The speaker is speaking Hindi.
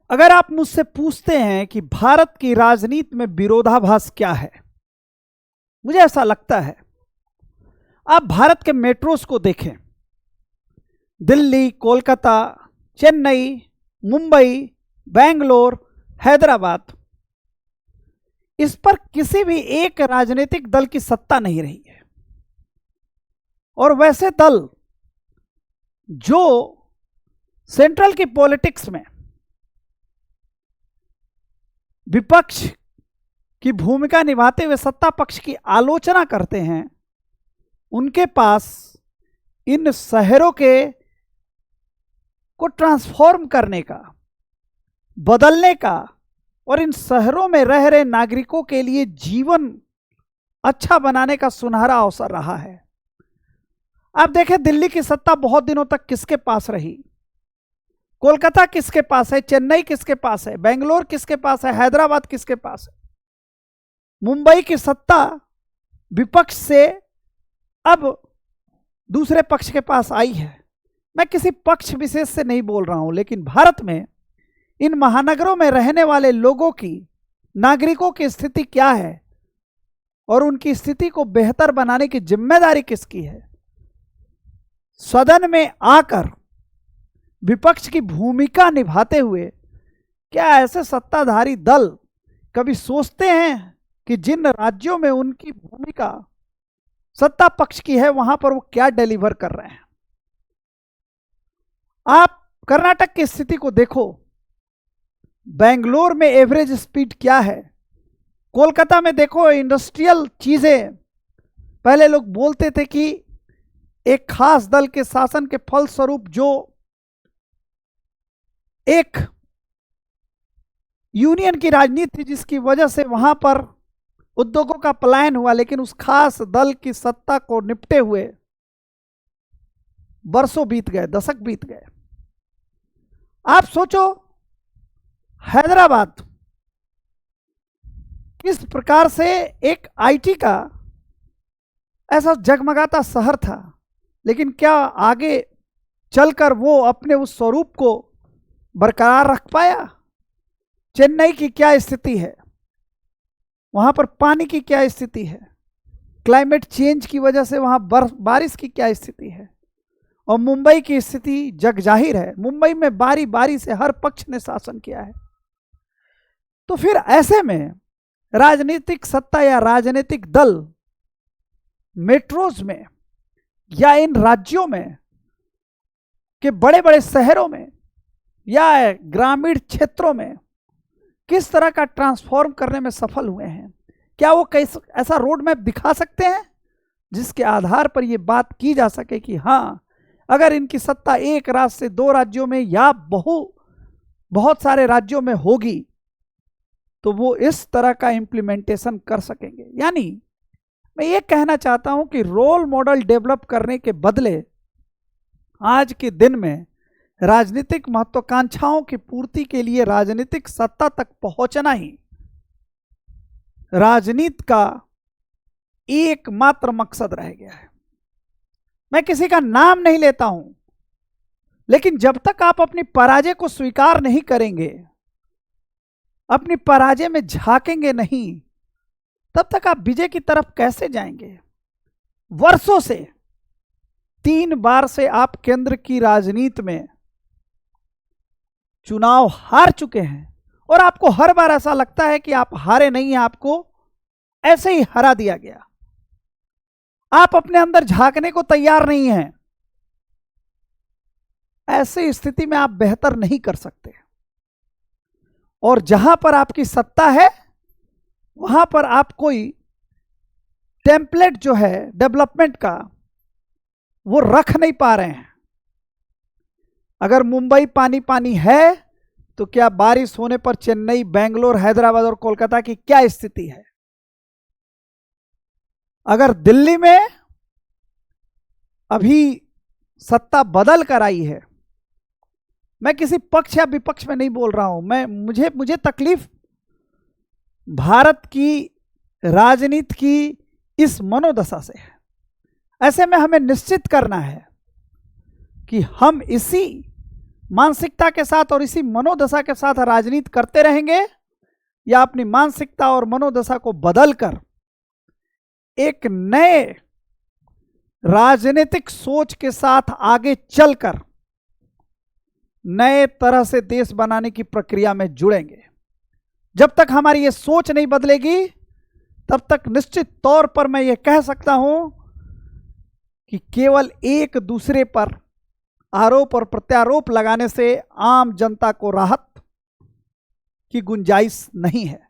अगर आप मुझसे पूछते हैं कि भारत की राजनीति में विरोधाभास क्या है, मुझे ऐसा लगता है आप भारत के मेट्रोस को देखें। दिल्ली, कोलकाता, चेन्नई, मुंबई, बेंगलोर, हैदराबाद, इस पर किसी भी एक राजनीतिक दल की सत्ता नहीं रही है। और वैसे दल जो सेंट्रल की पॉलिटिक्स में विपक्ष की भूमिका निभाते हुए सत्ता पक्ष की आलोचना करते हैं, उनके पास इन शहरों के को ट्रांसफॉर्म करने का, बदलने का और इन शहरों में रह रहे नागरिकों के लिए जीवन अच्छा बनाने का सुनहरा अवसर रहा है। आप देखें, दिल्ली की सत्ता बहुत दिनों तक किसके पास रही? कोलकाता किसके पास है? चेन्नई किसके पास है? बेंगलोर किसके पास है? हैदराबाद किसके पास है? मुंबई की सत्ता विपक्ष से अब दूसरे पक्ष के पास आई है। मैं किसी पक्ष विशेष से नहीं बोल रहा हूं, लेकिन भारत में इन महानगरों में रहने वाले लोगों की, नागरिकों की स्थिति क्या है और उनकी स्थिति को बेहतर बनाने की जिम्मेदारी किसकी है? सदन में आकर विपक्ष की भूमिका निभाते हुए क्या ऐसे सत्ताधारी दल कभी सोचते हैं कि जिन राज्यों में उनकी भूमिका सत्ता पक्ष की है, वहां पर वो क्या डिलीवर कर रहे हैं? आप कर्नाटक की स्थिति को देखो, बेंगलोर में एवरेज स्पीड क्या है? कोलकाता में देखो, इंडस्ट्रियल चीजें, पहले लोग बोलते थे कि एक खास दल के शासन के फलस्वरूप जो एक यूनियन की राजनीति थी, जिसकी वजह से वहां पर उद्योगों का पलायन हुआ, लेकिन उस खास दल की सत्ता को निपटे हुए वर्षों बीत गए, दशक बीत गए। आप सोचो, हैदराबाद किस प्रकार से एक आईटी का ऐसा जगमगाता शहर था, लेकिन क्या आगे चलकर वो अपने उस स्वरूप को बरकरार रख पाया? चेन्नई की क्या स्थिति है? वहां पर पानी की क्या स्थिति है? क्लाइमेट चेंज की वजह से वहां बारिश की क्या स्थिति है? और मुंबई की स्थिति जग जाहिर है। मुंबई में बारी बारी से हर पक्ष ने शासन किया है। तो फिर ऐसे में राजनीतिक सत्ता या राजनीतिक दल मेट्रोज में या इन राज्यों में के बड़े बड़े शहरों में या ग्रामीण क्षेत्रों में किस तरह का ट्रांसफॉर्म करने में सफल हुए हैं? क्या वो ऐसा रोड मैप दिखा सकते हैं जिसके आधार पर यह बात की जा सके कि हाँ, अगर इनकी सत्ता एक राज्य से दो राज्यों में या बहुत सारे राज्यों में होगी तो वो इस तरह का इंप्लीमेंटेशन कर सकेंगे? यानी मैं ये कहना चाहता हूं कि रोल मॉडल डेवलप करने के बदले आज के दिन में राजनीतिक महत्वाकांक्षाओं की पूर्ति के लिए राजनीतिक सत्ता तक पहुंचना ही राजनीति का एकमात्र मकसद रह गया है। मैं किसी का नाम नहीं लेता हूं, लेकिन जब तक आप अपनी पराजय को स्वीकार नहीं करेंगे, अपनी पराजय में झांकेंगे नहीं, तब तक आप विजय की तरफ कैसे जाएंगे? वर्षों से 3 बार से आप केंद्र की राजनीति में चुनाव हार चुके हैं और आपको हर बार ऐसा लगता है कि आप हारे नहीं हैं, आपको ऐसे ही हरा दिया गया। आप अपने अंदर झांकने को तैयार नहीं हैं। ऐसी स्थिति में आप बेहतर नहीं कर सकते। और जहां पर आपकी सत्ता है वहां पर आप कोई टेम्पलेट जो है डेवलपमेंट का वो रख नहीं पा रहे हैं। अगर मुंबई पानी पानी है तो क्या बारिश होने पर चेन्नई, बेंगलोर, हैदराबाद और कोलकाता की क्या स्थिति है? अगर दिल्ली में अभी सत्ता बदल कर आई है, मैं किसी पक्ष या विपक्ष में नहीं बोल रहा हूं, मुझे तकलीफ भारत की राजनीति की इस मनोदशा से है। ऐसे में हमें निश्चित करना है कि हम इसी मानसिकता के साथ और इसी मनोदशा के साथ राजनीति करते रहेंगे, या अपनी मानसिकता और मनोदशा को बदलकर एक नए राजनीतिक सोच के साथ आगे चलकर नए तरह से देश बनाने की प्रक्रिया में जुड़ेंगे। जब तक हमारी ये सोच नहीं बदलेगी, तब तक निश्चित तौर पर मैं ये कह सकता हूं कि केवल एक दूसरे पर आरोप और प्रत्यारोप लगाने से आम जनता को राहत की गुंजाइश नहीं है।